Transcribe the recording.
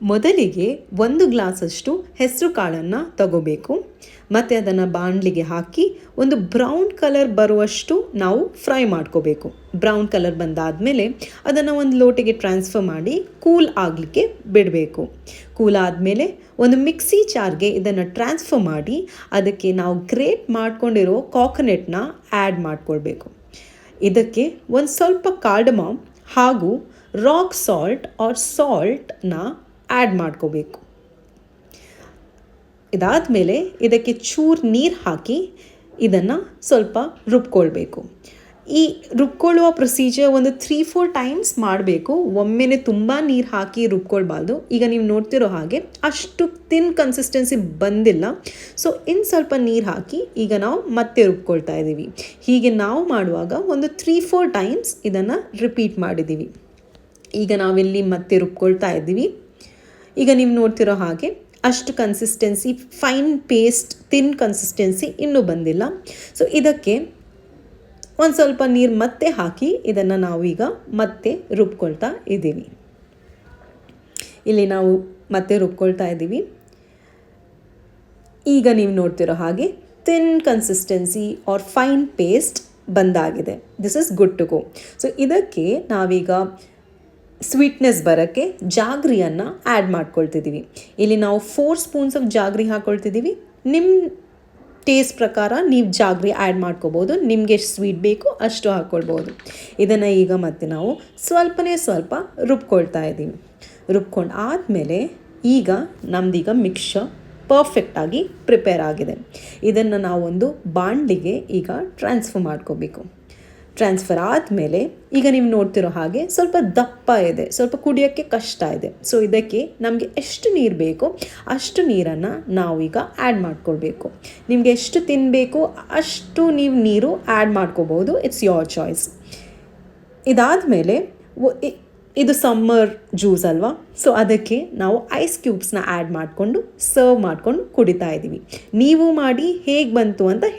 ಮೊದಲಿಗೆ 1 ಗ್ಲಾಸಷ್ಟು ಹೆಸರು ಕಾಳನ್ನು ತಗೋಬೇಕು ಮತ್ತು ಅದನ್ನು ಬಾಣಲಿಗೆ ಹಾಕಿ ಒಂದು ಬ್ರೌನ್ ಕಲರ್ ಬರುವಷ್ಟು ನಾವು ಫ್ರೈ ಮಾಡ್ಕೋಬೇಕು. ಬ್ರೌನ್ ಕಲರ್ ಬಂದಾದಮೇಲೆ ಅದನ್ನು ಒಂದು ಲೋಟೆಗೆ ಟ್ರಾನ್ಸ್ಫರ್ ಮಾಡಿ ಕೂಲ್ ಆಗಲಿಕ್ಕೆ ಬಿಡಬೇಕು. ಕೂಲ್ ಆದಮೇಲೆ ಒಂದು ಮಿಕ್ಸಿ ಜಾರ್ಗೆ ಇದನ್ನು ಟ್ರಾನ್ಸ್ಫರ್ ಮಾಡಿ ಅದಕ್ಕೆ ನಾವು ಗ್ರೇಟ್ ಮಾಡ್ಕೊಂಡಿರೋ ಕೋಕೋನಟ್ನ ಆ್ಯಡ್ ಮಾಡ್ಕೊಳ್ಬೇಕು. ಇದಕ್ಕೆ ಒಂದು ಸ್ವಲ್ಪ ಕಾರ್ಡಮಮ್ ಹಾಗೂ ರಾಕ್ ಸಾಲ್ಟ್ ಆರ್ ಸಾಲ್ಟ್ನ ಆ್ಯಡ್ ಮಾಡ್ಕೋಬೇಕು. ಇದಾದಮೇಲೆ ಇದಕ್ಕೆ ಚೂರು ನೀರು ಹಾಕಿ ಇದನ್ನು ಸ್ವಲ್ಪ ರುಬ್ಕೊಳ್ಬೇಕು. ಈ ರುಬ್ಕೊಳ್ಳುವ ಪ್ರೊಸೀಜರ್ ಒಂದು 3-4 ಟೈಮ್ಸ್ ಮಾಡಬೇಕು. ಒಮ್ಮೆನೇ ತುಂಬ ನೀರು ಹಾಕಿ ರುಬ್ಕೊಳ್ಬಾರ್ದು. ಈಗ ನೀವು ನೋಡ್ತಿರೋ ಹಾಗೆ ಅಷ್ಟು ತಿನ್ ಕನ್ಸಿಸ್ಟೆನ್ಸಿ ಬಂದಿಲ್ಲ. ಸೊ ಇನ್ನು ಸ್ವಲ್ಪ ನೀರು ಹಾಕಿ ಈಗ ನಾವು ಮತ್ತೆ ರುಬ್ಕೊಳ್ತಾ ಇದ್ದೀವಿ. ಹೀಗೆ ನಾವು ಮಾಡುವಾಗ ಒಂದು 3-4 ಟೈಮ್ಸ್ ಇದನ್ನು ರಿಪೀಟ್ ಮಾಡಿದ್ದೀವಿ. ಈಗ ನಾವಿಲ್ಲಿ ಮತ್ತೆ ರುಬ್ಕೊಳ್ತಾ ಇದ್ದೀವಿ. ಈಗ ನೀವು ನೋಡ್ತಿರೋ ಹಾಗೆ ಅಷ್ಟು ಕನ್ಸಿಸ್ಟೆನ್ಸಿ ಫೈನ್ ಪೇಸ್ಟ್ ತಿನ್ ಕನ್ಸಿಸ್ಟೆನ್ಸಿ ಇನ್ನೂ ಬಂದಿಲ್ಲ. ಸೊ ಇದಕ್ಕೆ ಒಂದು ಸ್ವಲ್ಪ ನೀರು ಮತ್ತೆ ಹಾಕಿ ಇದನ್ನು ನಾವು ಈಗ ಮತ್ತೆ ರುಬ್ಕೊಳ್ತಾ ಇದ್ದೀವಿ. ಇಲ್ಲಿ ನಾವು ಮತ್ತೆ ರುಬ್ಕೊಳ್ತಾ ಇದ್ದೀವಿ. ಈಗ ನೀವು ನೋಡ್ತಿರೋ ಹಾಗೆ thin consistency or fine paste ಬಂದಾಗಿದೆ. This is good to go. So ಇದಕ್ಕೆ ನಾವೀಗ ಸ್ವೀಟ್ನೆಸ್ ಬರೋಕ್ಕೆ ಜಾಗ್ರಿಯನ್ನು ಆ್ಯಡ್ ಮಾಡ್ಕೊಳ್ತಿದ್ದೀವಿ. ಇಲ್ಲಿ ನಾವು 4 ಸ್ಪೂನ್ಸ್ ಆಫ್ ಜಾಗ್ರಿ ಹಾಕ್ಕೊಳ್ತಿದ್ದೀವಿ. ನಿಮ್ಮ ಟೇಸ್ಟ್ ಪ್ರಕಾರ ನೀವು ಜಾಗ್ರಿ ಆ್ಯಡ್ ಮಾಡ್ಕೋಬೋದು. ನಿಮಗೆ ಎಷ್ಟು ಸ್ವೀಟ್ ಬೇಕು ಅಷ್ಟು ಹಾಕ್ಕೊಳ್ಬೋದು. ಇದನ್ನು ಈಗ ಮತ್ತೆ ನಾವು ಸ್ವಲ್ಪ ರುಬ್ಕೊಳ್ತಾ ಇದ್ದೀವಿ. ರುಬ್ಕೊಂಡು ಆದಮೇಲೆ ಈಗ ನಮ್ಮದೀಗ ಮಿಕ್ಸ್ಚರ್ ಪರ್ಫೆಕ್ಟಾಗಿ ಪ್ರಿಪೇರ್ ಆಗಿದೆ. ಇದನ್ನು ನಾವೊಂದು ಬಾಣಲಿಗೆ ಈಗ ಟ್ರಾನ್ಸ್ಫರ್ ಮಾಡ್ಕೋಬೇಕು. ಟ್ರಾನ್ಸ್ಫರ್ ಆದಮೇಲೆ ಈಗ ನೀವು ನೋಡ್ತಿರೋ ಹಾಗೆ ಸ್ವಲ್ಪ ದಪ್ಪ ಇದೆ, ಸ್ವಲ್ಪ ಕುಡಿಯೋಕ್ಕೆ ಕಷ್ಟ ಇದೆ. ಸೊ ಇದಕ್ಕೆ ನಮಗೆ ಎಷ್ಟು ನೀರು ಬೇಕೋ ಅಷ್ಟು ನೀರನ್ನು ನಾವೀಗ ಆ್ಯಡ್ ಮಾಡ್ಕೊಳ್ಬೇಕು. ನಿಮಗೆ ಎಷ್ಟು ತಿನ್ನಬೇಕು ಅಷ್ಟು ನೀವು ನೀರು ಆ್ಯಡ್ ಮಾಡ್ಕೋಬೋದು. It's your choice. ಇದಾದಮೇಲೆ ಇದು ಸಮ್ಮರ್ ಜ್ಯೂಸ್ ಅಲ್ವಾ, ಸೊ ಅದಕ್ಕೆ ನಾವು ಐಸ್ ಕ್ಯೂಬ್ಸ್ನ ಆ್ಯಡ್ ಮಾಡಿಕೊಂಡು ಸರ್ವ್ ಮಾಡಿಕೊಂಡು ಕುಡಿತಾ ಇದ್ದೀವಿ. ನೀವು ಮಾಡಿ ಹೇಗೆ ಬಂತು ಅಂತ ಹೇಳಿ.